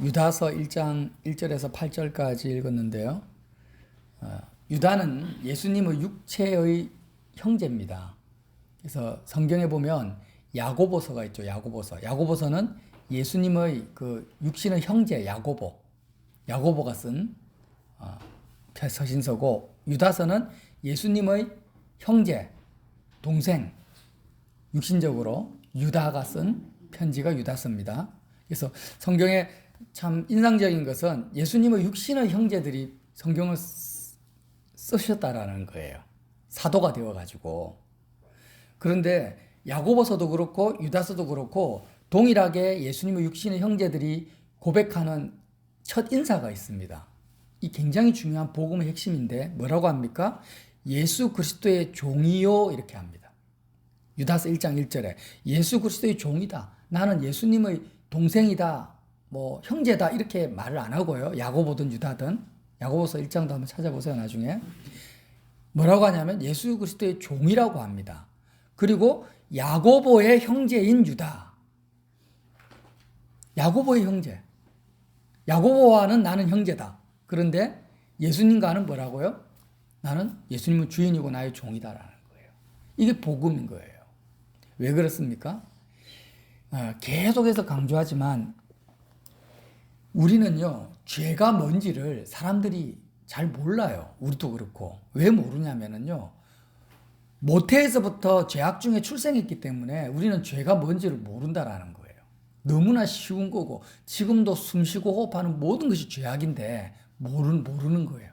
유다서 1장 1절에서 8절까지 읽었는데요. 유다는 예수님의 육체의 형제입니다. 그래서 성경에 보면 야고보서가 있죠. 야고보서. 야고보서는 예수님의 그 육신의 형제 야고보가 쓴 서신서고, 유다서는 예수님의 형제, 동생, 육신적으로 유다가 쓴 편지가 유다서입니다. 그래서 성경에 참 인상적인 것은 예수님의 육신의 형제들이 성경을 쓰셨다라는 거예요. 사도가 되어가지고. 그런데 야고보서도 그렇고 유다서도 그렇고 동일하게 예수님의 육신의 형제들이 고백하는 첫 인사가 있습니다. 이 굉장히 중요한 복음의 핵심인데 뭐라고 합니까? 예수 그리스도의 종이요, 이렇게 합니다. 유다서 1장 1절에 예수 그리스도의 종이다. 나는 예수님의 동생이다. 뭐 형제다. 이렇게 말을 안 하고요. 야고보든 유다든. 야고보서 1장도 한번 찾아보세요. 나중에. 뭐라고 하냐면 예수 그리스도의 종이라고 합니다. 그리고 야고보의 형제인 유다. 야고보의 형제. 야고보와는 나는 형제다. 그런데 예수님과는 뭐라고요? 나는 예수님은 주인이고 나의 종이다라는 거예요. 이게 복음인 거예요. 왜 그렇습니까? 계속해서 강조하지만 우리는요, 죄가 뭔지를 사람들이 잘 몰라요. 우리도 그렇고. 왜 모르냐면요, 모태에서부터 죄악 중에 출생했기 때문에 우리는 죄가 뭔지를 모른다라는 거예요. 너무나 쉬운 거고, 지금도 숨 쉬고 호흡하는 모든 것이 죄악인데 모르는 거예요.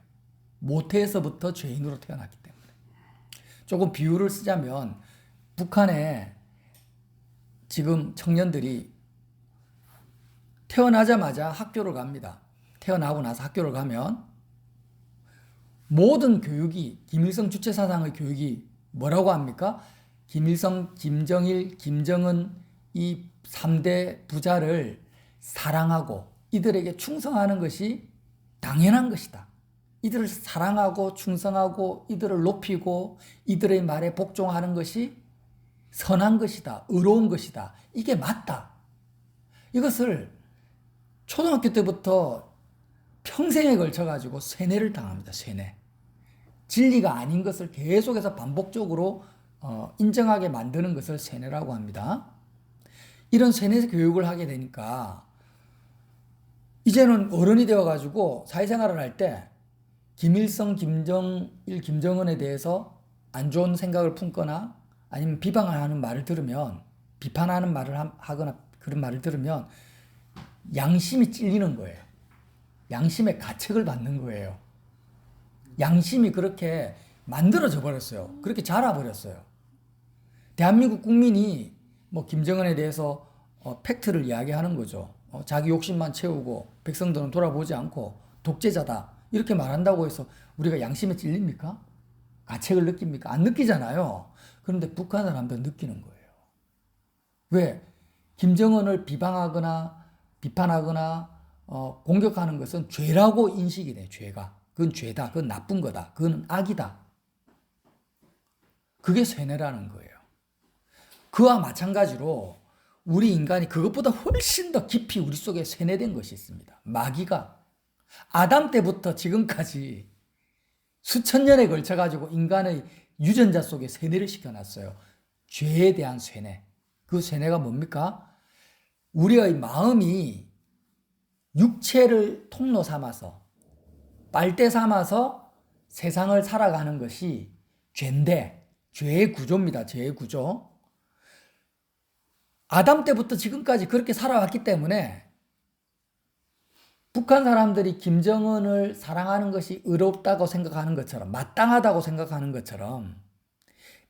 모태에서부터 죄인으로 태어났기 때문에. 조금 비유를 쓰자면 북한에 지금 청년들이 태어나자마자 학교를 갑니다. 태어나고 나서 학교를 가면 모든 교육이, 김일성 주체사상의 교육이 뭐라고 합니까? 김일성, 김정일, 김정은 이 3대 부자를 사랑하고 이들에게 충성하는 것이 당연한 것이다. 이들을 사랑하고 충성하고 이들을 높이고 이들의 말에 복종하는 것이 선한 것이다. 의로운 것이다. 이게 맞다. 이것을 초등학교 때부터 평생에 걸쳐가지고 세뇌를 당합니다. 세뇌. 진리가 아닌 것을 계속해서 반복적으로 인정하게 만드는 것을 세뇌라고 합니다. 이런 세뇌 교육을 하게 되니까 이제는 어른이 되어가지고 사회생활을 할 때 김일성, 김정일, 김정은에 대해서 안 좋은 생각을 품거나 아니면 비방을 하는 말을 들으면, 비판하는 말을 하거나 그런 말을 들으면 양심이 찔리는 거예요. 양심의 가책을 받는 거예요. 양심이 그렇게 만들어져 버렸어요. 그렇게 자라버렸어요. 대한민국 국민이 뭐 김정은에 대해서 팩트를 이야기하는 거죠. 자기 욕심만 채우고 백성들은 돌아보지 않고 독재자다. 이렇게 말한다고 해서 우리가 양심에 찔립니까? 가책을 느낍니까? 안 느끼잖아요. 그런데 북한 사람들은 느끼는 거예요. 왜? 김정은을 비판하거나 공격하는 것은 죄라고 인식이 돼. 죄가. 그건 죄다. 그건 나쁜 거다. 그건 악이다. 그게 세뇌라는 거예요. 그와 마찬가지로 우리 인간이 그것보다 훨씬 더 깊이 우리 속에 세뇌된 것이 있습니다. 마귀가 아담 때부터 지금까지 수천 년에 걸쳐가지고 인간의 유전자 속에 세뇌를 시켜놨어요. 죄에 대한 세뇌. 그 세뇌가 뭡니까? 우리의 마음이 육체를 통로 삼아서, 빨대 삼아서 세상을 살아가는 것이 죄인데, 죄의 구조입니다. 죄의 구조. 아담 때부터 지금까지 그렇게 살아왔기 때문에 북한 사람들이 김정은을 사랑하는 것이 의롭다고 생각하는 것처럼, 마땅하다고 생각하는 것처럼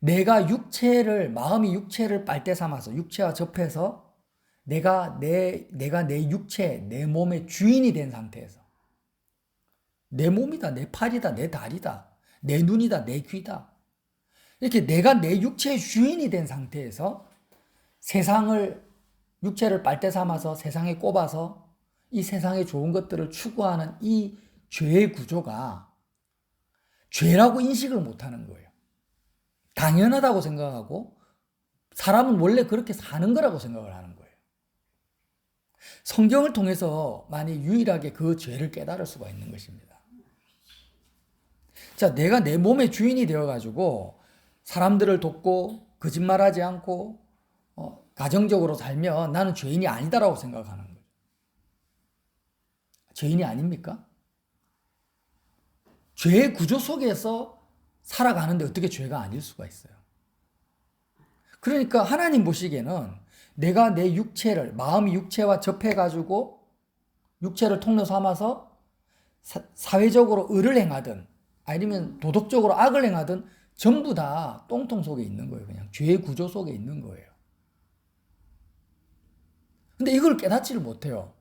내가 마음이 육체를 빨대 삼아서 육체와 접해서 내가 내 육체, 내 몸의 주인이 된 상태에서 내 몸이다, 내 팔이다, 내 다리다, 내 눈이다, 내 귀다. 이렇게 내가 내 육체의 주인이 된 상태에서 육체를 빨대 삼아서 세상에 꼽아서 이 세상의 좋은 것들을 추구하는 이 죄의 구조가 죄라고 인식을 못하는 거예요. 당연하다고 생각하고 사람은 원래 그렇게 사는 거라고 생각을 하는 거예요. 성경을 통해서 만약 유일하게 그 죄를 깨달을 수가 있는 것입니다. 자, 내가 내 몸의 주인이 되어가지고 사람들을 돕고 거짓말하지 않고 가정적으로 살면 나는 죄인이 아니다라고 생각하는 거예요. 죄인이 아닙니까? 죄의 구조 속에서 살아가는데 어떻게 죄가 아닐 수가 있어요? 그러니까 하나님 보시기에는 내가 내 육체를, 마음이 육체와 접해가지고 육체를 통로 삼아서 사회적으로 의를 행하든 아니면 도덕적으로 악을 행하든 전부 다 똥통 속에 있는 거예요. 그냥 죄의 구조 속에 있는 거예요. 근데 이걸 깨닫지를 못해요.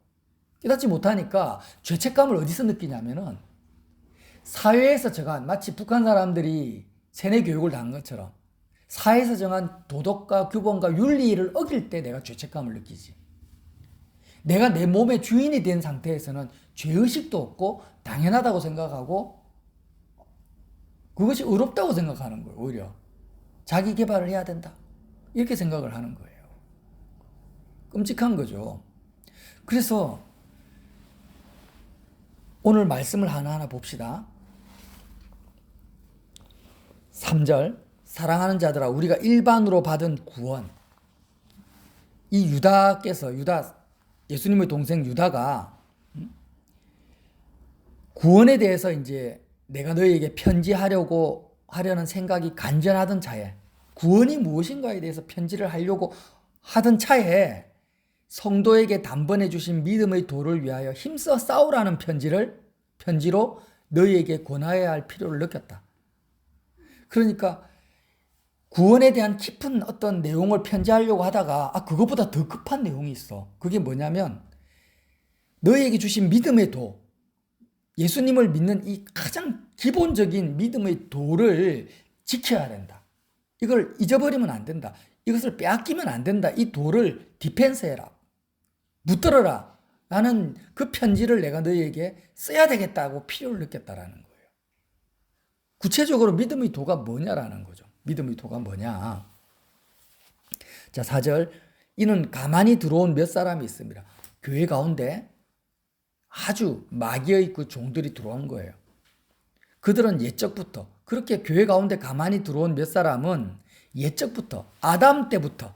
깨닫지 못하니까 죄책감을 어디서 느끼냐면은 사회에서 정한, 마치 북한 사람들이 세뇌 교육을 당한 것처럼 사회에서 정한 도덕과 규범과 윤리를 어길 때 내가 죄책감을 느끼지. 내가 내 몸의 주인이 된 상태에서는 죄의식도 없고 당연하다고 생각하고 그것이 의롭다고 생각하는 거예요. 오히려 자기 개발을 해야 된다 이렇게 생각을 하는 거예요. 끔찍한 거죠. 그래서 오늘 말씀을 하나하나 봅시다. 3절, 사랑하는 자들아 우리가 일반으로 받은 구원. 이 유다께서, 예수님의 동생 유다가 구원에 대해서 이제 내가 너희에게 하려는 생각이 간절하던 차에, 구원이 무엇인가에 대해서 편지를 하려고 하던 차에 성도에게 단번에 주신 믿음의 도를 위하여 힘써 싸우라는 편지로 너희에게 권하여야 할 필요를 느꼈다. 그러니까 구원에 대한 깊은 어떤 내용을 편지하려고 하다가 그것보다 더 급한 내용이 있어. 그게 뭐냐면 너희에게 주신 믿음의 도, 예수님을 믿는 이 가장 기본적인 믿음의 도를 지켜야 된다. 이걸 잊어버리면 안 된다. 이것을 빼앗기면 안 된다. 이 도를 디펜스해라. 붙들어라. 나는 그 편지를 내가 너희에게 써야 되겠다고 필요를 느꼈다라는 거예요. 구체적으로 믿음의 도가 뭐냐라는 거죠. 믿음의 도가 뭐냐. 자, 4절. 이는 가만히 들어온 몇 사람이 있습니다. 교회 가운데 아주 마귀의 그 종들이 들어온 거예요. 그들은 옛적부터, 그렇게 교회 가운데 가만히 들어온 몇 사람은 옛적부터, 아담 때부터,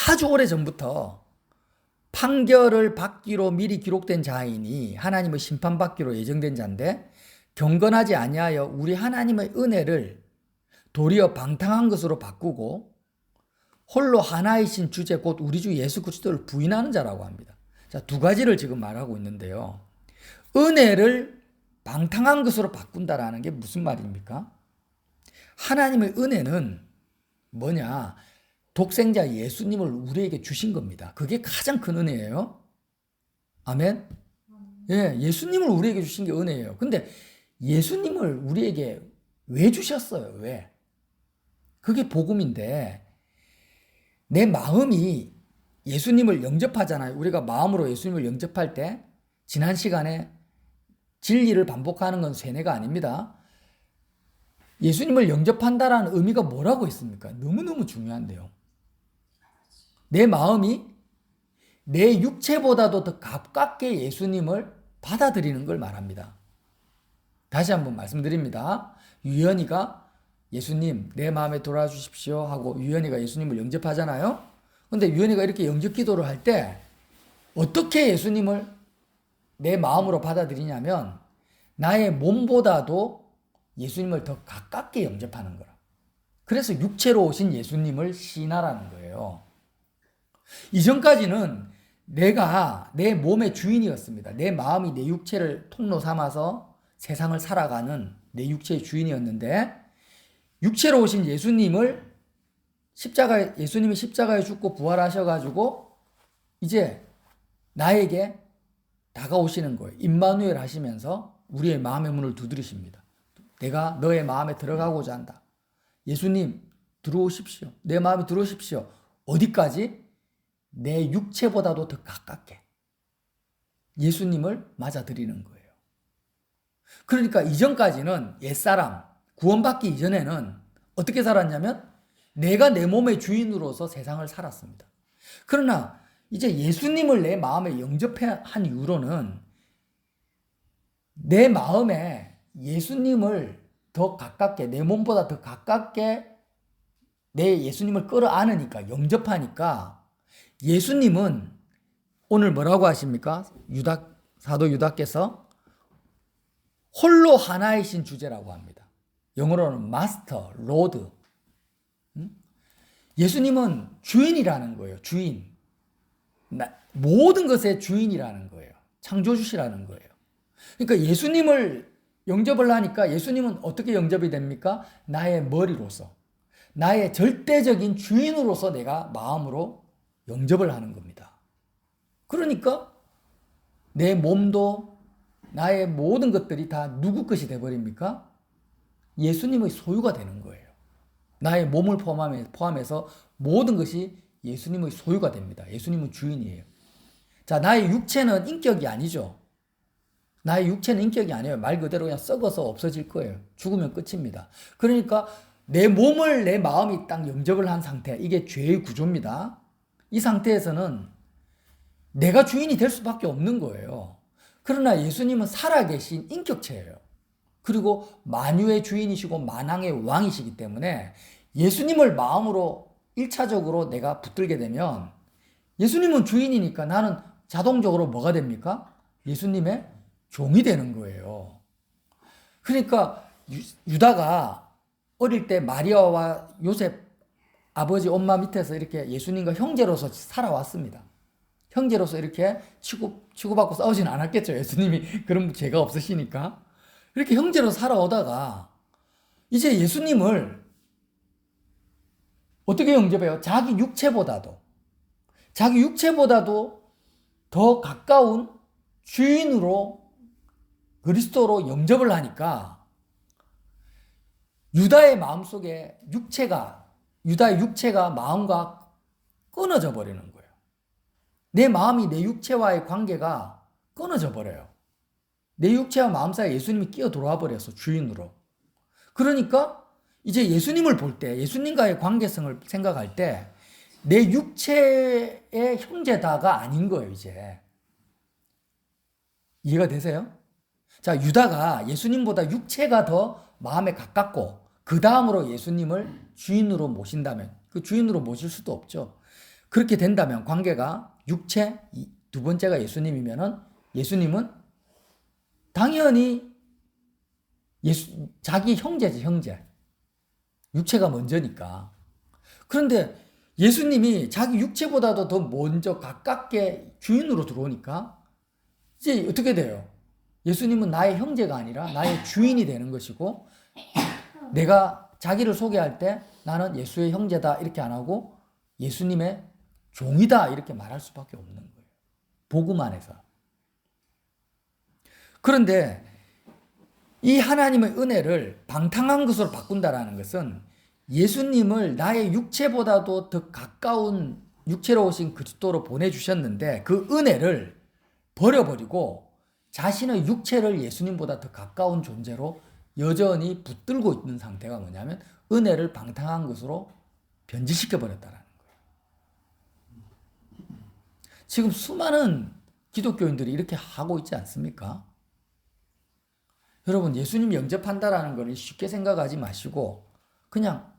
아주 오래 전부터 판결을 받기로 미리 기록된 자이니 하나님의 심판받기로 예정된 자인데 경건하지 아니하여 우리 하나님의 은혜를 도리어 방탕한 것으로 바꾸고 홀로 하나이신 주제 곧 우리 주 예수 그리스도를 부인하는 자라고 합니다. 자, 두 가지를 지금 말하고 있는데요. 은혜를 방탕한 것으로 바꾼다라는 게 무슨 말입니까? 하나님의 은혜는 뭐냐? 독생자 예수님을 우리에게 주신 겁니다. 그게 가장 큰 은혜예요. 아멘? 예, 예수님을 우리에게 주신 게 은혜예요. 근데 예수님을 우리에게 왜 주셨어요? 왜? 그게 복음인데 내 마음이 예수님을 영접하잖아요. 우리가 마음으로 예수님을 영접할 때 지난 시간에 진리를 반복하는 건 세뇌가 아닙니다. 예수님을 영접한다라는 의미가 뭐라고 했습니까? 너무너무 중요한데요. 내 마음이 내 육체보다도 더 가깝게 예수님을 받아들이는 걸 말합니다. 다시 한번 말씀드립니다. 유연이가 예수님 내 마음에 돌아와 주십시오 하고 유연이가 예수님을 영접하잖아요. 근데 유연이가 이렇게 영접 기도를 할 때 어떻게 예수님을 내 마음으로 받아들이냐면 나의 몸보다도 예수님을 더 가깝게 영접하는 거라. 그래서 육체로 오신 예수님을 신하라는 거예요. 이전까지는 내가 내 몸의 주인이었습니다. 내 마음이 내 육체를 통로 삼아서 세상을 살아가는 내 육체의 주인이었는데 육체로 오신 예수님이 십자가에 죽고 부활하셔가지고 이제 나에게 다가오시는 거예요. 임마누엘 하시면서 우리의 마음의 문을 두드리십니다. 내가 너의 마음에 들어가고자 한다. 예수님 들어오십시오. 내 마음에 들어오십시오. 어디까지? 내 육체보다도 더 가깝게 예수님을 맞아들이는 거예요. 그러니까 이전까지는 옛사람, 구원받기 이전에는 어떻게 살았냐면 내가 내 몸의 주인으로서 세상을 살았습니다. 그러나 이제 예수님을 내 마음에 영접한 이후로는 내 마음에 예수님을 더 가깝게, 내 몸보다 더 가깝게 내 예수님을 끌어안으니까, 영접하니까 예수님은 오늘 뭐라고 하십니까? 사도 유다께서 홀로 하나이신 주제라고 합니다. 영어로는 마스터, 로드. 예수님은 주인이라는 거예요. 주인. 모든 것의 주인이라는 거예요. 창조주시라는 거예요. 그러니까 예수님을 영접을 하니까 예수님은 어떻게 영접이 됩니까? 나의 머리로서, 나의 절대적인 주인으로서 내가 마음으로 영접을 하는 겁니다. 그러니까 내 몸도 나의 모든 것들이 다 누구 것이 돼버립니까? 예수님의 소유가 되는 거예요. 나의 몸을 포함해서 모든 것이 예수님의 소유가 됩니다. 예수님은 주인이에요. 자, 나의 육체는 인격이 아니죠. 나의 육체는 인격이 아니에요. 말 그대로 그냥 썩어서 없어질 거예요. 죽으면 끝입니다. 그러니까 내 몸을 내 마음이 딱 영접을 한 상태, 이게 죄의 구조입니다. 이 상태에서는 내가 주인이 될 수밖에 없는 거예요. 그러나 예수님은 살아계신 인격체예요. 그리고 만유의 주인이시고 만왕의 왕이시기 때문에 예수님을 마음으로 1차적으로 내가 붙들게 되면 예수님은 주인이니까 나는 자동적으로 뭐가 됩니까? 예수님의 종이 되는 거예요. 그러니까 유다가 어릴 때 마리아와 요셉 아버지 엄마 밑에서 이렇게 예수님과 형제로서 살아왔습니다. 형제로서 이렇게 치고받고 싸우지는 않았겠죠. 예수님이 그런 죄가 없으시니까. 이렇게 형제로 살아오다가 이제 예수님을 어떻게 영접해요? 자기 육체보다도 더 가까운 주인으로 그리스도로 영접을 하니까 유다의 마음속에 유다의 육체가 마음과 끊어져 버리는 거예요. 내 마음이 내 육체와의 관계가 끊어져 버려요. 내 육체와 마음 사이에 예수님이 끼어 들어와 버려서 주인으로. 그러니까 이제 예수님을 볼 때, 예수님과의 관계성을 생각할 때 내 육체의 형제다가 아닌 거예요, 이제. 이해가 되세요? 자, 유다가 예수님보다 육체가 더 마음에 가깝고 그 다음으로 예수님을 주인으로 모신다면, 그 주인으로 모실 수도 없죠. 그렇게 된다면 관계가 육체, 두 번째가 예수님이면은 예수님은 당연히 자기 형제지, 형제. 육체가 먼저니까. 그런데 예수님이 자기 육체보다도 더 먼저 가깝게 주인으로 들어오니까 이제 어떻게 돼요? 예수님은 나의 형제가 아니라 나의 주인이 되는 것이고, 내가 자기를 소개할 때 나는 예수의 형제다 이렇게 안 하고 예수님의 종이다 이렇게 말할 수밖에 없는 거예요. 복음 안에서. 그런데 이 하나님의 은혜를 방탕한 것으로 바꾼다라는 것은 예수님을 나의 육체보다도 더 가까운 육체로 오신 그리스도로 보내주셨는데 그 은혜를 버려버리고 자신의 육체를 예수님보다 더 가까운 존재로 여전히 붙들고 있는 상태가 뭐냐면 은혜를 방탕한 것으로 변질시켜버렸다는 거예요. 지금 수많은 기독교인들이 이렇게 하고 있지 않습니까? 여러분, 예수님 영접한다라는 걸 쉽게 생각하지 마시고 그냥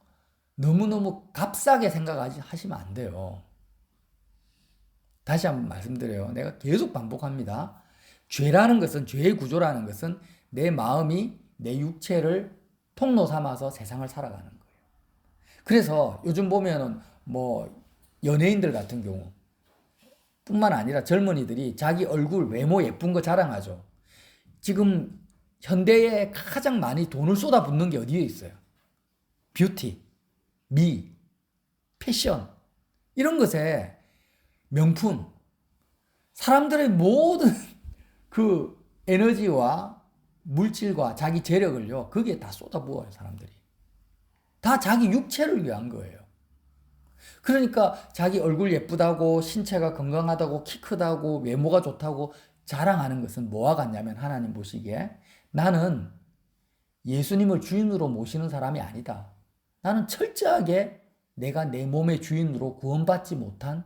너무너무 값싸게 생각하시면 안 돼요. 다시 한번 말씀드려요. 내가 계속 반복합니다. 죄라는 것은, 죄의 구조라는 것은 내 마음이 내 육체를 통로 삼아서 세상을 살아가는 거예요. 그래서 요즘 보면은 연예인들 같은 경우 뿐만 아니라 젊은이들이 자기 얼굴, 외모 예쁜 거 자랑하죠. 지금 현대에 가장 많이 돈을 쏟아붓는 게 어디에 있어요? 뷰티, 미, 패션, 이런 것에 명품, 사람들의 모든 그 에너지와 물질과 자기 재력을요, 거기에 다 쏟아부어요, 사람들이. 다 자기 육체를 위한 거예요. 그러니까 자기 얼굴 예쁘다고, 신체가 건강하다고, 키 크다고, 외모가 좋다고 자랑하는 것은 뭐와 같냐면 하나님 보시기에 나는 예수님을 주인으로 모시는 사람이 아니다. 나는 철저하게 내가 내 몸의 주인으로 구원받지 못한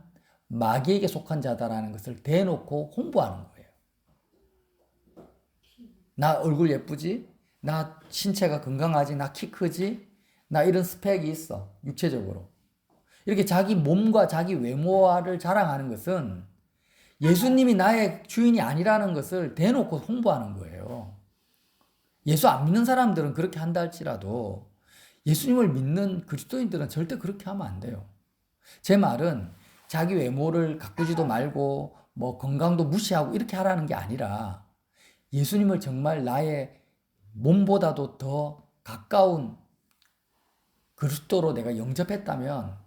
마귀에게 속한 자다라는 것을 대놓고 홍보하는 거예요. 나 얼굴 예쁘지? 나 신체가 건강하지? 나 키 크지? 나 이런 스펙이 있어. 육체적으로. 이렇게 자기 몸과 자기 외모를 자랑하는 것은 예수님이 나의 주인이 아니라는 것을 대놓고 홍보하는 거예요. 예수 안 믿는 사람들은 그렇게 한다 할지라도 예수님을 믿는 그리스도인들은 절대 그렇게 하면 안 돼요. 제 말은 자기 외모를 가꾸지도 말고 뭐 건강도 무시하고 이렇게 하라는 게 아니라 예수님을 정말 나의 몸보다도 더 가까운 그리스도로 내가 영접했다면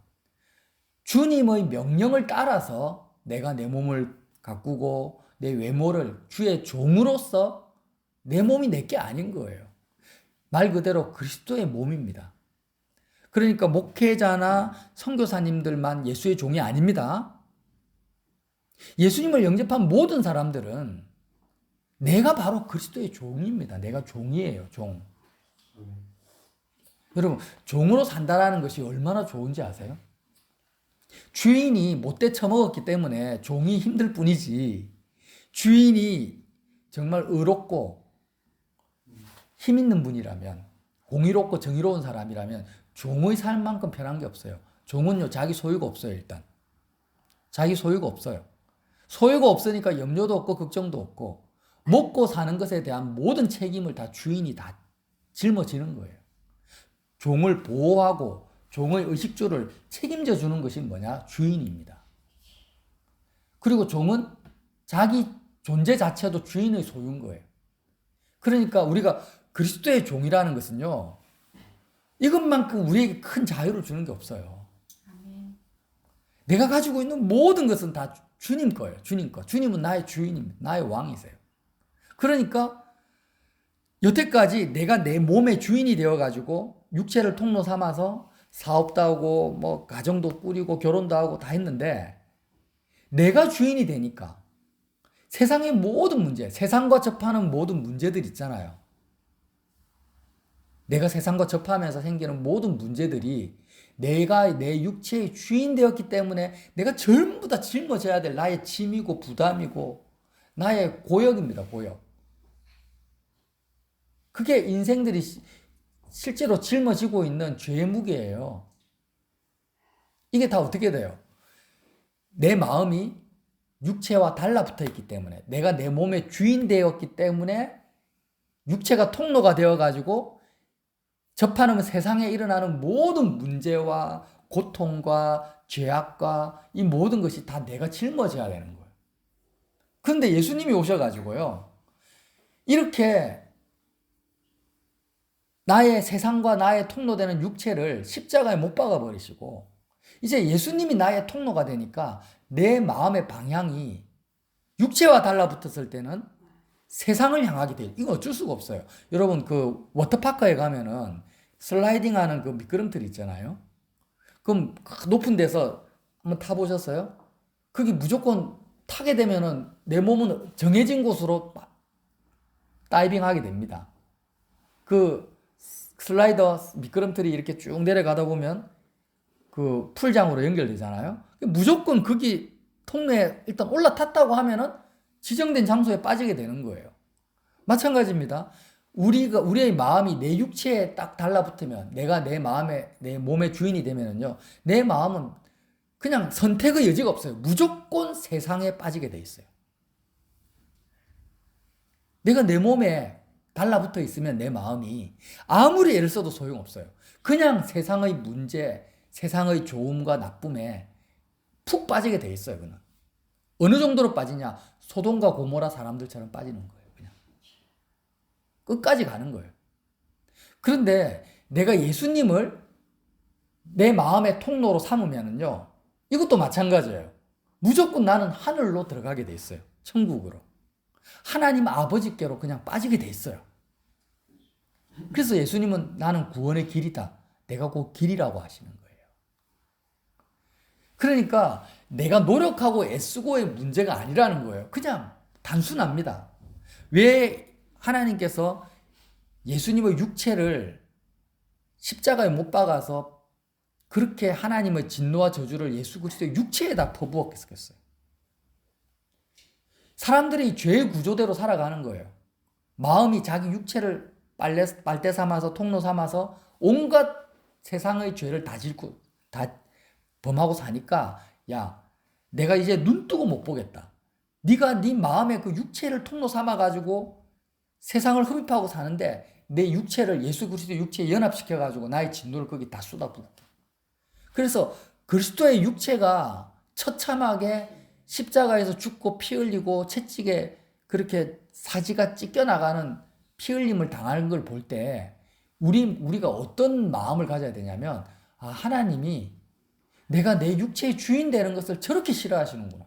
주님의 명령을 따라서 내가 내 몸을 가꾸고 내 외모를 주의 종으로서 내 몸이 내게 아닌 거예요. 말 그대로 그리스도의 몸입니다. 그러니까 목회자나 선교사님들만 예수의 종이 아닙니다. 예수님을 영접한 모든 사람들은 내가 바로 그리스도의 종입니다. 내가 종이에요, 종. 여러분, 종으로 산다라는 것이 얼마나 좋은지 아세요? 주인이 못돼 처먹었기 때문에 종이 힘들 뿐이지, 주인이 정말 의롭고 힘 있는 분이라면, 공의롭고 정의로운 사람이라면 종의 삶만큼 편한 게 없어요. 종은요, 자기 소유가 없어요. 일단 자기 소유가 없어요. 소유가 없으니까 염려도 없고 걱정도 없고 먹고 사는 것에 대한 모든 책임을 다 주인이 다 짊어지는 거예요. 종을 보호하고 종의 의식주를 책임져 주는 것이 뭐냐? 주인입니다. 그리고 종은 자기 존재 자체도 주인의 소유인 거예요. 그러니까 우리가 그리스도의 종이라는 것은요, 이것만큼 우리에게 큰 자유를 주는 게 없어요. 내가 가지고 있는 모든 것은 다 주님 거예요. 주님 거. 주님은 나의 주인입니다. 나의 왕이세요. 그러니까 여태까지 내가 내 몸의 주인이 되어가지고 육체를 통로 삼아서 사업도 하고 뭐 가정도 꾸리고 결혼도 하고 다 했는데, 내가 주인이 되니까 세상의 모든 문제, 세상과 접하는 모든 문제들 있잖아요. 내가 세상과 접하면서 생기는 모든 문제들이 내가 내 육체의 주인 되었기 때문에 내가 전부 다 짊어져야 될 나의 짐이고 부담이고 나의 고역입니다. 고역. 그게 인생들이 실제로 짊어지고 있는 죄의 무게예요. 이게 다 어떻게 돼요? 내 마음이 육체와 달라붙어 있기 때문에, 내가 내 몸의 주인 되었기 때문에 육체가 통로가 되어가지고 접하는 세상에 일어나는 모든 문제와 고통과 죄악과 이 모든 것이 다 내가 짊어져야 되는 거예요. 그런데 예수님이 오셔가지고요, 이렇게 나의 세상과 나의 통로되는 육체를 십자가에 못 박아버리시고 이제 예수님이 나의 통로가 되니까 내 마음의 방향이 육체와 달라붙었을 때는 세상을 향하게 돼요. 이거 어쩔 수가 없어요. 여러분, 그 워터파크에 가면은 슬라이딩 하는 그 미끄럼틀 있잖아요. 그럼 높은 데서 한번 타보셨어요? 그게 무조건 타게 되면은 내 몸은 정해진 곳으로 다이빙 하게 됩니다. 그 슬라이더 미끄럼틀이 이렇게 쭉 내려가다 보면 그 풀장으로 연결되잖아요. 무조건 거기 통로에 일단 올라탔다고 하면은 지정된 장소에 빠지게 되는 거예요. 마찬가지입니다. 우리의 마음이 내 육체에 딱 달라붙으면, 내가 내 몸의 주인이 되면은요, 내 마음은 그냥 선택의 여지가 없어요. 무조건 세상에 빠지게 돼 있어요. 내가 내 몸에 달라붙어 있으면 내 마음이 아무리 애를 써도 소용없어요. 그냥 세상의 문제, 세상의 좋음과 나쁨에 푹 빠지게 돼 있어요. 그냥. 어느 정도로 빠지냐? 소돔과 고모라 사람들처럼 빠지는 거예요. 그냥 끝까지 가는 거예요. 그런데 내가 예수님을 내 마음의 통로로 삼으면은요, 이것도 마찬가지예요. 무조건 나는 하늘로 들어가게 돼 있어요. 천국으로. 하나님 아버지께로 그냥 빠지게 돼 있어요. 그래서 예수님은 나는 구원의 길이다, 내가 그 길이라고 하시는 거예요. 그러니까 내가 노력하고 애쓰고의 문제가 아니라는 거예요. 그냥 단순합니다. 왜 하나님께서 예수님의 육체를 십자가에 못 박아서 그렇게 하나님의 진노와 저주를 예수 그리스도의 육체에다 퍼부었겠어요. 사람들이 죄의 구조대로 살아가는 거예요. 마음이 자기 육체를 빨대 삼아서 통로 삼아서 온갖 세상의 죄를 다 짓고 다 범하고 사니까 야, 내가 이제 눈 뜨고 못 보겠다. 네가 네 마음의 그 육체를 통로 삼아 가지고 세상을 흡입하고 사는데 내 육체를 예수 그리스도 육체에 연합시켜 가지고 나의 진노를 거기 다 쏟아붓게. 그래서 그리스도의 육체가 처참하게 십자가에서 죽고 피 흘리고 채찍에 그렇게 사지가 찢겨나가는 피 흘림을 당하는 걸 볼 때 우리가 어떤 마음을 가져야 되냐면 하나님이 내가 내 육체의 주인 되는 것을 저렇게 싫어하시는구나.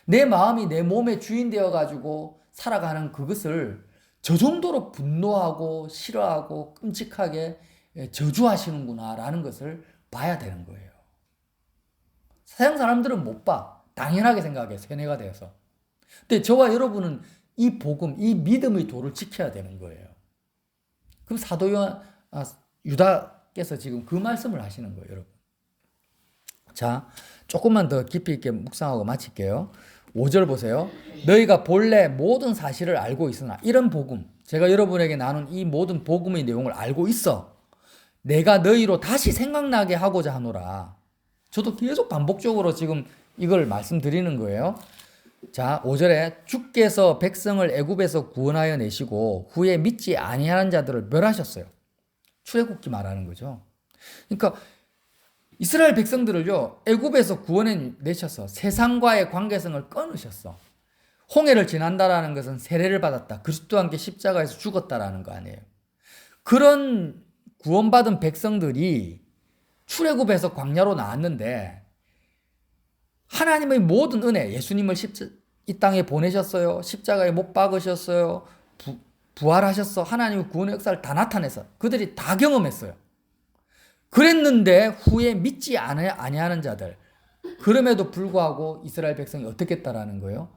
내 마음이 내 몸의 주인 되어 가지고 살아가는 그것을 저 정도로 분노하고 싫어하고 끔찍하게 저주하시는구나라는 것을 봐야 되는 거예요. 서양 사람들은 못 봐. 당연하게 생각해. 세뇌가 되어서. 근데 저와 여러분은 이 복음, 이 믿음의 도를 지켜야 되는 거예요. 그럼 사도 유다께서 지금 그 말씀을 하시는 거예요, 여러분. 자, 조금만 더 깊이 있게 묵상하고 마칠게요. 5절 보세요. 너희가 본래 모든 사실을 알고 있으나 이런 복음, 제가 여러분에게 나눈 이 모든 복음의 내용을 알고 있어. 내가 너희로 다시 생각나게 하고자 하노라. 저도 계속 반복적으로 지금 이걸 말씀드리는 거예요. 자, 5절에 주께서 백성을 애굽에서 구원하여 내시고 후에 믿지 아니하는 자들을 멸하셨어요. 출애굽기 말하는 거죠. 그러니까 이스라엘 백성들을요, 애굽에서 구원해 내셔서 세상과의 관계성을 끊으셨어. 홍해를 지난다라는 것은 세례를 받았다. 그리스도와 함께 십자가에서 죽었다라는 거 아니에요. 그런 구원받은 백성들이 출애굽에서 광야로 나왔는데 하나님의 모든 은혜, 예수님을 이 땅에 보내셨어요. 십자가에 못 박으셨어요. 부활하셨어. 하나님의 구원의 역사를 다 나타내서 그들이 다 경험했어요. 그랬는데 후에 믿지 아니하는 자들, 그럼에도 불구하고 이스라엘 백성이 어떻게 했다라는 거예요?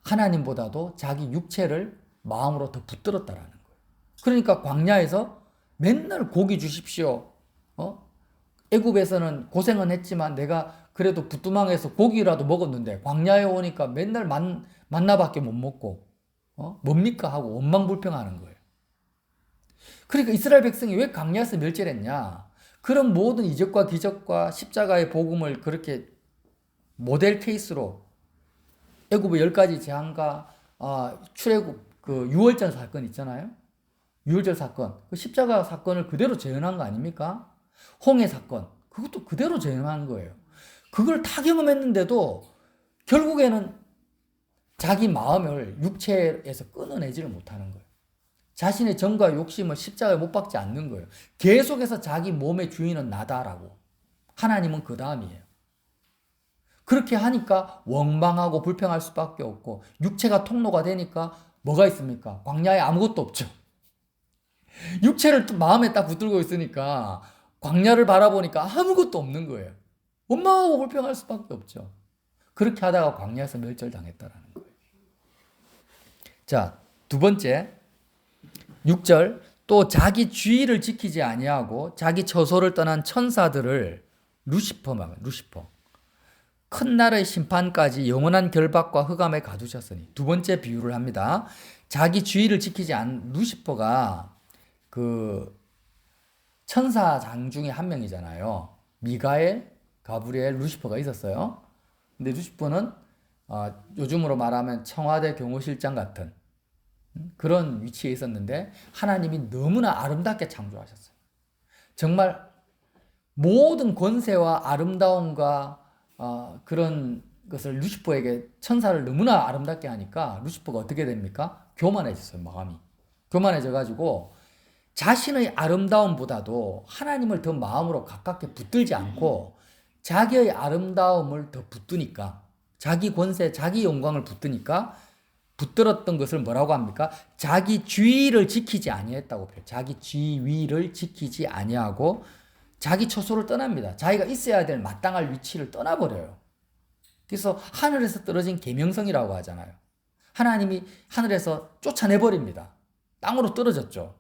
하나님보다도 자기 육체를 마음으로 더 붙들었다라는 거예요. 그러니까 광야에서 맨날 고기 주십시오. 애굽에서는 고생은 했지만 내가 그래도 부뚜막에서 고기라도 먹었는데 광야에 오니까 맨날 만나밖에 못 먹고 뭡니까 하고 원망불평하는 거예요. 그러니까 이스라엘 백성이 왜 광야에서 멸절했냐? 그런 모든 이적과 기적과 십자가의 복음을 그렇게 모델 케이스로 애굽의 10가지 재앙과 출애굽 그 유월절 사건 있잖아요. 유월절 사건, 그 십자가 사건을 그대로 재현한 거 아닙니까? 홍해 사건, 그것도 그대로 재현한 거예요. 그걸 다 경험했는데도 결국에는 자기 마음을 육체에서 끊어내지를 못하는 거예요. 자신의 정과 욕심을 십자가에 못 박지 않는 거예요. 계속해서 자기 몸의 주인은 나다라고. 하나님은 그 다음이에요. 그렇게 하니까 원망하고 불평할 수밖에 없고 육체가 통로가 되니까 뭐가 있습니까? 광야에 아무것도 없죠. 육체를 마음에 딱 붙들고 있으니까 광야를 바라보니까 아무것도 없는 거예요. 원망하고 불평할 수밖에 없죠. 그렇게 하다가 광야에서 멸절당했다라는 거예요. 자, 두 번째 6절, 또 자기 주의를 지키지 아니하고 자기 처소를 떠난 천사들을 루시퍼, 큰 날의 심판까지 영원한 결박과 흑암에 가두셨으니. 두 번째 비유를 합니다. 자기 주의를 지키지 않은 루시퍼가 그 천사장 중에 한 명이잖아요. 미가엘, 가브리엘, 루시퍼가 있었어요. 근데 루시퍼는 요즘으로 말하면 청와대 경호실장 같은 그런 위치에 있었는데 하나님이 너무나 아름답게 창조하셨어요. 정말 모든 권세와 아름다움과 그런 것을 루시퍼에게, 천사를 너무나 아름답게 하니까 루시퍼가 어떻게 됩니까? 교만해졌어요. 마음이 교만해져가지고 자신의 아름다움보다도 하나님을 더 마음으로 가깝게 붙들지 않고 자기의 아름다움을 더 붙드니까, 자기 권세, 자기 영광을 붙드니까 붙들었던 것을 뭐라고 합니까? 자기 지위를 지키지 아니했다고 표현해요. 자기 지위를 지키지 아니하고 자기 처소를 떠납니다. 자기가 있어야 될 마땅할 위치를 떠나버려요. 그래서 하늘에서 떨어진 계명성이라고 하잖아요. 하나님이 하늘에서 쫓아내버립니다. 땅으로 떨어졌죠.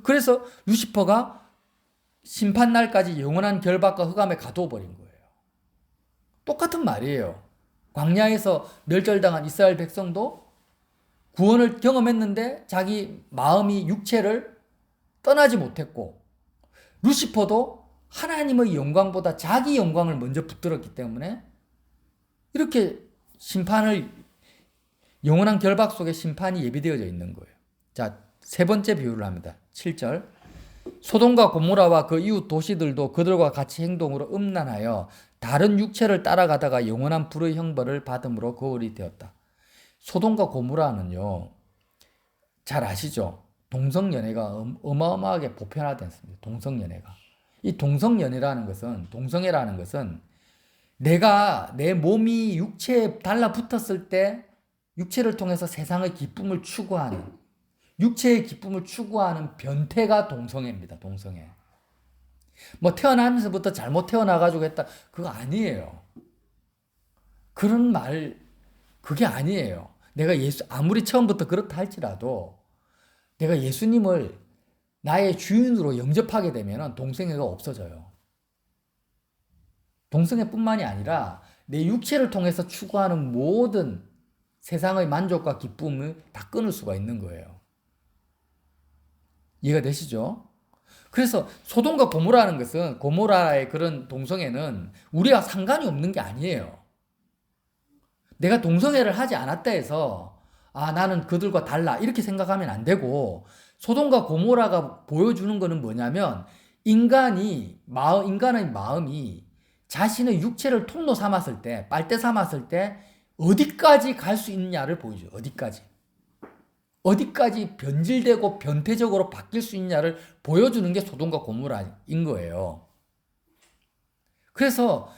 그래서 루시퍼가 심판날까지 영원한 결박과 흑암에 가둬 버린 거예요. 똑같은 말이에요. 광야에서 멸절당한 이스라엘 백성도 구원을 경험했는데 자기 마음이 육체를 떠나지 못했고, 루시퍼도 하나님의 영광보다 자기 영광을 먼저 붙들었기 때문에 이렇게 영원한 결박 속에 심판이 예비되어져 있는 거예요. 자, 세 번째 비유를 합니다. 7절. 소돔과 고모라와 그 이웃 도시들도 그들과 같이 행동으로 음란하여 다른 육체를 따라가다가 영원한 불의 형벌을 받음으로 거울이 되었다. 소돔과 고모라는요, 잘 아시죠? 동성연애가 어마어마하게 보편화됐습니다. 동성연애가. 이 동성연애라는 것은 내가 내 몸이 육체에 달라붙었을 때 육체를 통해서 세상의 기쁨을 추구하는, 육체의 기쁨을 추구하는 변태가 동성애입니다. 동성애. 뭐 태어나면서부터 잘못 태어나가지고 했다, 그거 아니에요. 그런 말, 그게 아니에요. 내가 아무리 처음부터 그렇다 할지라도 내가 예수님을 나의 주인으로 영접하게 되면 동성애가 없어져요. 동성애뿐만이 아니라 내 육체를 통해서 추구하는 모든 세상의 만족과 기쁨을 다 끊을 수가 있는 거예요. 이해가 되시죠? 그래서 소돔과 고모라는 것은, 고모라의 그런 동성애는 우리와 상관이 없는 게 아니에요. 내가 동성애를 하지 않았다 해서 나는 그들과 달라 이렇게 생각하면 안 되고, 소돔과 고모라가 보여주는 것은 뭐냐면 인간의 마음이 자신의 육체를 통로 삼았을 때, 빨대 삼았을 때 어디까지 갈 수 있냐를 보여줘요. 어디까지 변질되고 변태적으로 바뀔 수 있냐를 보여주는 게 소돔과 고모라인 거예요. 그래서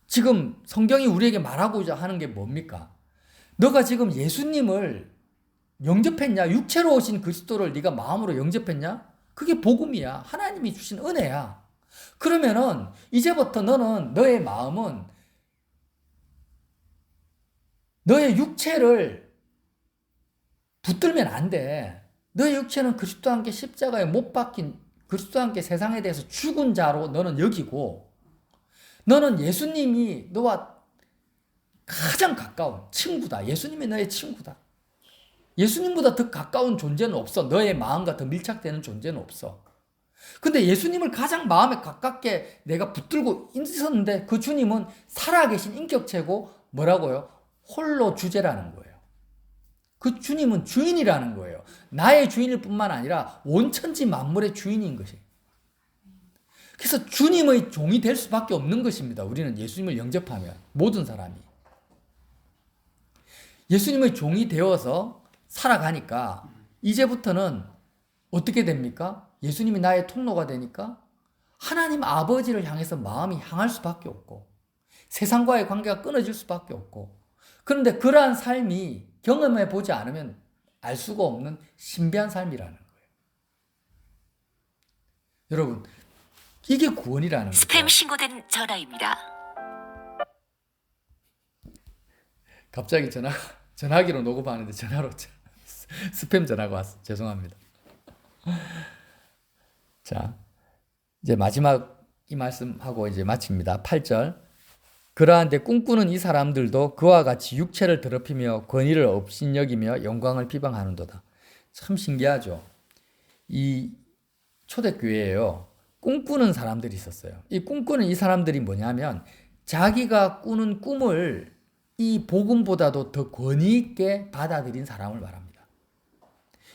지금 성경이 우리에게 말하고자 하는 게 뭡니까? 너가 지금 예수님을 영접했냐? 육체로 오신 그리스도를 네가 마음으로 영접했냐? 그게 복음이야. 하나님이 주신 은혜야. 그러면은 이제부터 너는, 너의 마음은 너의 육체를 붙들면 안 돼. 너의 육체는 그리스도와 함께 십자가에 못 박힌, 그리스도와 함께 세상에 대해서 죽은 자로 너는 여기고, 너는 예수님이 너와 가장 가까운 친구다. 예수님이 너의 친구다. 예수님보다 더 가까운 존재는 없어. 너의 마음과 더 밀착되는 존재는 없어. 근데 예수님을 가장 마음에 가깝게 내가 붙들고 있었는데 그 주님은 살아계신 인격체고 뭐라고요? 홀로 주제라는 거예요. 그 주님은 주인이라는 거예요. 나의 주인일 뿐만 아니라 온 천지 만물의 주인인 것이에요. 그래서 주님의 종이 될 수밖에 없는 것입니다. 우리는 예수님을 영접하면, 모든 사람이. 예수님의 종이 되어서 살아가니까 이제부터는 어떻게 됩니까? 예수님이 나의 통로가 되니까 하나님 아버지를 향해서 마음이 향할 수밖에 없고, 세상과의 관계가 끊어질 수밖에 없고, 그런데 그러한 삶이 경험해 보지 않으면 알 수가 없는 신비한 삶이라는 거예요. 여러분, 이게 구원이라는 거예요. 스팸 신고된 전화입니다. 갑자기 전화기로 녹음하는데 전화로 스팸 전화가 왔어. 죄송합니다. 자, 이제 마지막 이 말씀하고 이제 마칩니다. 8절. 그러한데 꿈꾸는 이 사람들도 그와 같이 육체를 더럽히며 권위를 업신여기며 영광을 비방하는도다. 참 신기하죠. 이 초대교회에요, 꿈꾸는 사람들이 있었어요. 이 꿈꾸는 이 사람들이 뭐냐면 자기가 꾸는 꿈을 이 복음보다도 더 권위 있게 받아들인 사람을 말합니다.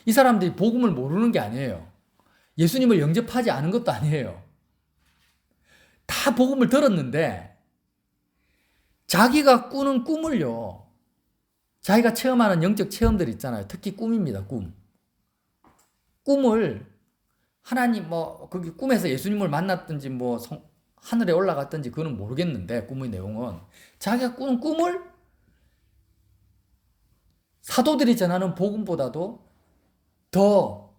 이 사람들이 복음을 모르는 게 아니에요. 예수님을 영접하지 않은 것도 아니에요. 다 복음을 들었는데 자기가 꾸는 꿈을요, 자기가 체험하는 영적 체험들 있잖아요. 특히 꿈입니다. 꿈을 하나님 거기 꿈에서 예수님을 만났든지 하늘에 올라갔든지 그거는 모르겠는데, 꿈의 내용은 자기가 꾸는 꿈을 사도들이 전하는 복음보다도 더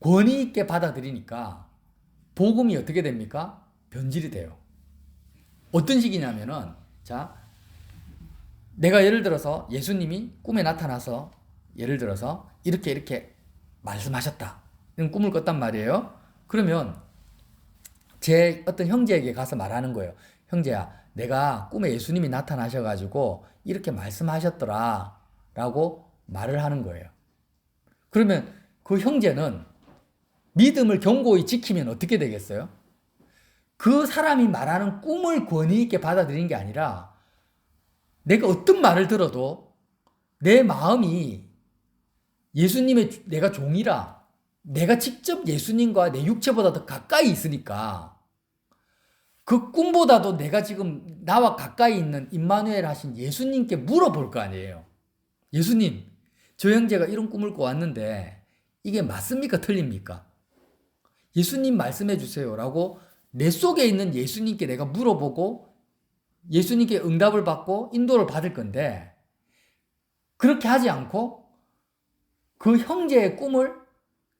권위 있게 받아들이니까 복음이 어떻게 됩니까? 변질이 돼요. 어떤 식이냐면은, 자, 내가 예를 들어서 예수님이 꿈에 나타나서 예를 들어서 이렇게 말씀하셨다. 이런 꿈을 꿨단 말이에요. 그러면 제 어떤 형제에게 가서 말하는 거예요. 형제야, 내가 꿈에 예수님이 나타나셔가지고 이렇게 말씀하셨더라 라고 말을 하는 거예요. 그러면 그 형제는 믿음을 견고히 지키면 어떻게 되겠어요? 그 사람이 말하는 꿈을 권위 있게 받아들이는 게 아니라 내가 어떤 말을 들어도 내 마음이 예수님의 내가 종이라 내가 직접 예수님과 내 육체보다 더 가까이 있으니까 그 꿈보다도 내가 지금 나와 가까이 있는 임마누엘 하신 예수님께 물어볼 거 아니에요. 예수님, 저 형제가 이런 꿈을 꿔왔는데 이게 맞습니까? 틀립니까? 예수님 말씀해 주세요 라고 내 속에 있는 예수님께 내가 물어보고 예수님께 응답을 받고 인도를 받을 건데 그렇게 하지 않고 그 형제의 꿈을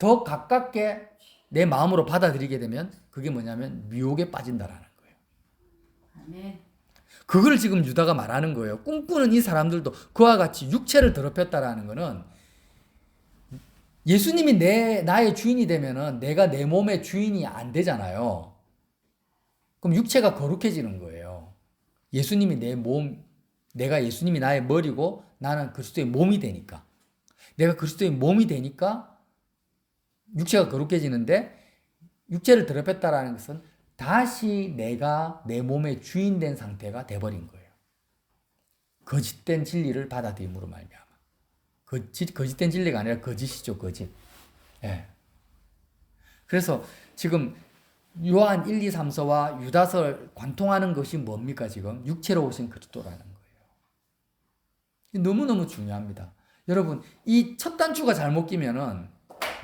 더 가깝게 내 마음으로 받아들이게 되면 그게 뭐냐면 미혹에 빠진다라는 거예요. 아멘. 그걸 지금 유다가 말하는 거예요. 꿈꾸는 이 사람들도 그와 같이 육체를 더럽혔다라는 거는 예수님이 나의 주인이 되면은 내가 내 몸의 주인이 안 되잖아요. 그럼 육체가 거룩해지는 거예요. 예수님이 내 몸, 내가 예수님이 나의 머리고 나는 그리스도의 몸이 되니까. 내가 그리스도의 몸이 되니까 육체가 거룩해지는데 육체를 더럽혔다라는 것은 다시 내가 내 몸의 주인 된 상태가 돼버린 거예요. 거짓된 진리를 받아들임으로 말미암아. 거짓된 진리가 아니라 거짓이죠, 거짓. 예. 그래서 지금 요한 1, 2, 3서와 유다서를 관통하는 것이 뭡니까, 지금? 육체로 오신 그리스도라는 거예요. 너무너무 중요합니다. 여러분, 이 첫 단추가 잘못 끼면은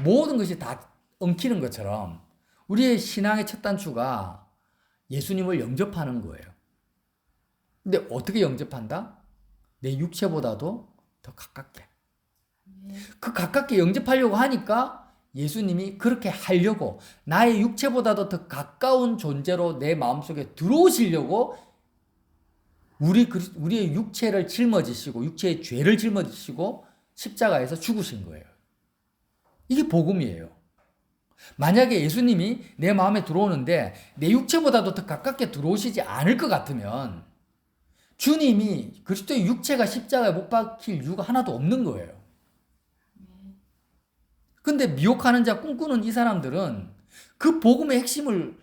모든 것이 다 엉키는 것처럼 우리의 신앙의 첫 단추가 예수님을 영접하는 거예요. 근데 어떻게 영접한다? 내 육체보다도 더 가깝게. 그 가깝게 영접하려고 하니까 예수님이 그렇게 하려고 나의 육체보다도 더 가까운 존재로 내 마음속에 들어오시려고 우리의 육체를 짊어지시고 육체의 죄를 짊어지시고 십자가에서 죽으신 거예요. 이게 복음이에요. 만약에 예수님이 내 마음에 들어오는데 내 육체보다도 더 가깝게 들어오시지 않을 것 같으면 주님이 그리스도의 육체가 십자가에 못 박힐 이유가 하나도 없는 거예요. 근데 미혹하는 자, 꿈꾸는 이 사람들은 그 복음의 핵심을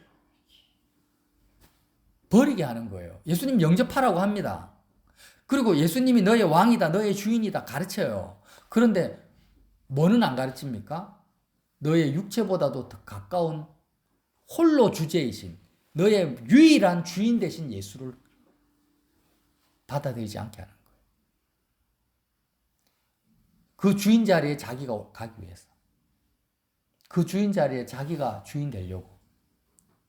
버리게 하는 거예요. 예수님 영접하라고 합니다. 그리고 예수님이 너의 왕이다, 너의 주인이다 가르쳐요. 그런데 뭐는 안 가르칩니까? 너의 육체보다도 더 가까운 홀로 주제이신 너의 유일한 주인 되신 예수를 받아들이지 않게 하는 거예요. 그 주인 자리에 자기가 가기 위해서. 그 주인 자리에 자기가 주인 되려고.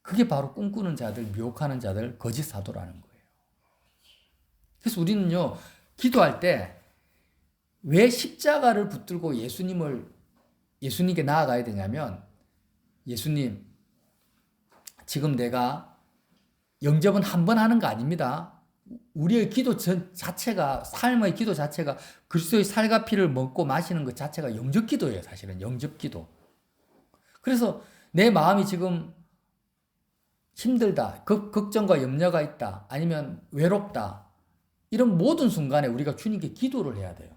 그게 바로 꿈꾸는 자들, 미혹하는 자들, 거짓 사도라는 거예요. 그래서 우리는요, 기도할 때 왜 십자가를 붙들고 예수님께 나아가야 되냐면, 예수님, 지금 내가 영접은 한 번 하는 거 아닙니다. 우리의 기도 자체가, 삶의 기도 자체가 그리스도의 살과 피를 먹고 마시는 것 자체가 영접 기도예요, 사실은. 영접 기도. 그래서 내 마음이 지금 힘들다, 걱정과 염려가 있다, 아니면 외롭다, 이런 모든 순간에 우리가 주님께 기도를 해야 돼요.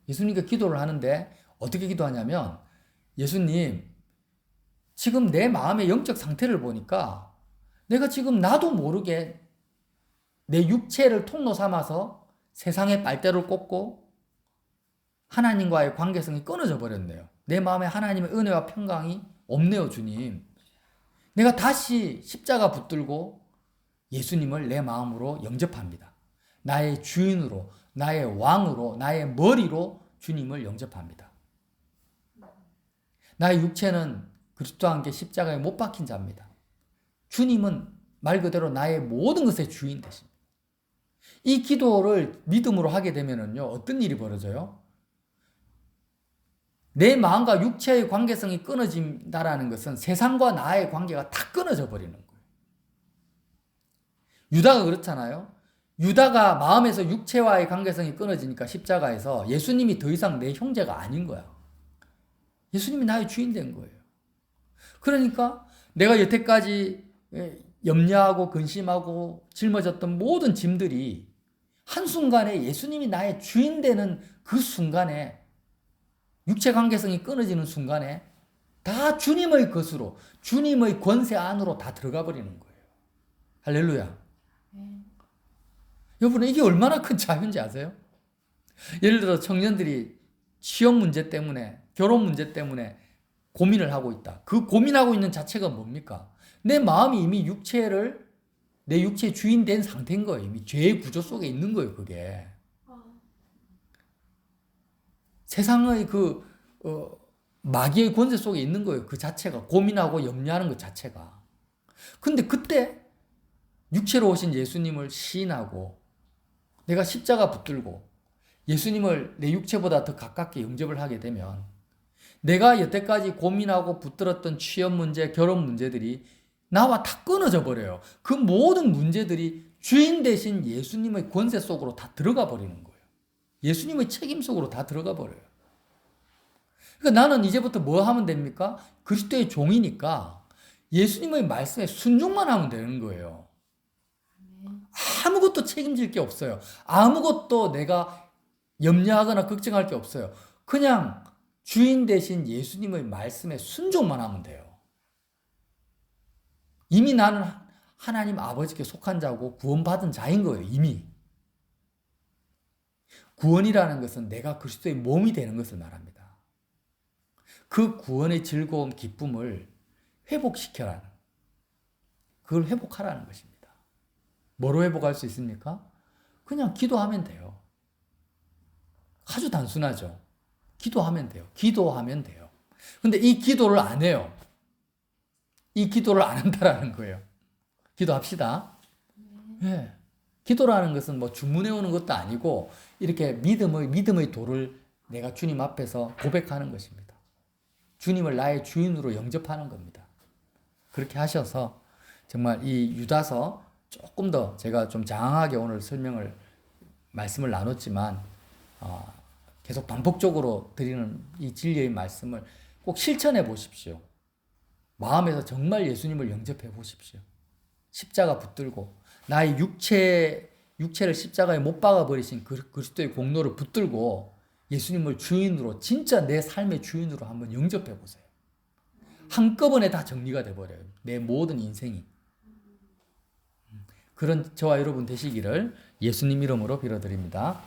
예수님께 기도를 하는데 어떻게 기도하냐면, 예수님, 지금 내 마음의 영적 상태를 보니까 내가 지금 나도 모르게 내 육체를 통로 삼아서 세상의 빨대를 꽂고 하나님과의 관계성이 끊어져 버렸네요. 내 마음에 하나님의 은혜와 평강이 없네요, 주님. 내가 다시 십자가 붙들고 예수님을 내 마음으로 영접합니다. 나의 주인으로, 나의 왕으로, 나의 머리로 주님을 영접합니다. 나의 육체는 그리스도와 함께 십자가에 못 박힌 자입니다. 주님은 말 그대로 나의 모든 것의 주인 되십니다. 이 기도를 믿음으로 하게 되면요, 어떤 일이 벌어져요? 내 마음과 육체의 관계성이 끊어진다라는 것은 세상과 나의 관계가 다 끊어져 버리는 거예요. 유다가 그렇잖아요. 유다가 마음에서 육체와의 관계성이 끊어지니까 십자가에서 예수님이 더 이상 내 형제가 아닌 거야. 예수님이 나의 주인 된 거예요. 그러니까 내가 여태까지 염려하고 근심하고 짊어졌던 모든 짐들이 한순간에 예수님이 나의 주인 되는 그 순간에, 육체 관계성이 끊어지는 순간에 다 주님의 것으로, 주님의 권세 안으로 다 들어가 버리는 거예요. 할렐루야. 여러분, 이게 얼마나 큰 자유인지 아세요? 예를 들어 청년들이 취업 문제 때문에, 결혼 문제 때문에 고민을 하고 있다. 그 고민하고 있는 자체가 뭡니까? 내 마음이 이미 내 육체의 주인 된 상태인 거예요. 이미 죄의 구조 속에 있는 거예요, 그게. 세상의 마귀의 권세 속에 있는 거예요. 그 자체가. 고민하고 염려하는 것 자체가. 근데 그때 육체로 오신 예수님을 시인하고 내가 십자가 붙들고 예수님을 내 육체보다 더 가깝게 영접을 하게 되면 내가 여태까지 고민하고 붙들었던 취업 문제, 결혼 문제들이 나와 다 끊어져 버려요. 그 모든 문제들이 주인 대신 예수님의 권세 속으로 다 들어가 버리는 거예요. 예수님의 책임 속으로 다 들어가 버려요. 그러니까 나는 이제부터 뭐 하면 됩니까? 그리스도의 종이니까 예수님의 말씀에 순종만 하면 되는 거예요. 아무것도 책임질 게 없어요. 아무것도 내가 염려하거나 걱정할 게 없어요. 그냥 주인 대신 예수님의 말씀에 순종만 하면 돼요. 이미 나는 하나님 아버지께 속한 자고 구원받은 자인 거예요. 이미. 구원이라는 것은 내가 그리스도의 몸이 되는 것을 말합니다. 그 구원의 즐거움, 기쁨을 회복시켜라는, 그걸 회복하라는 것입니다. 뭐로 회복할 수 있습니까? 그냥 기도하면 돼요. 아주 단순하죠. 기도하면 돼요. 기도하면 돼요. 근데 이 기도를 안 해요. 이 기도를 안 한다라는 거예요. 기도합시다. 네. 기도라는 것은 뭐 주문해 오는 것도 아니고 이렇게 믿음의 도를 내가 주님 앞에서 고백하는 것입니다. 주님을 나의 주인으로 영접하는 겁니다. 그렇게 하셔서 정말 이 유다서 조금 더 제가 좀 장황하게 오늘 말씀을 나눴지만 계속 반복적으로 드리는 이 진리의 말씀을 꼭 실천해 보십시오. 마음에서 정말 예수님을 영접해 보십시오. 십자가 붙들고 나의 육체를 십자가에 못 박아 버리신 그리스도의 공로를 붙들고 예수님을 주인으로, 진짜 내 삶의 주인으로 한번 영접해 보세요. 한꺼번에 다 정리가 돼 버려요. 내 모든 인생이. 그런 저와 여러분 되시기를 예수님 이름으로 빌어드립니다.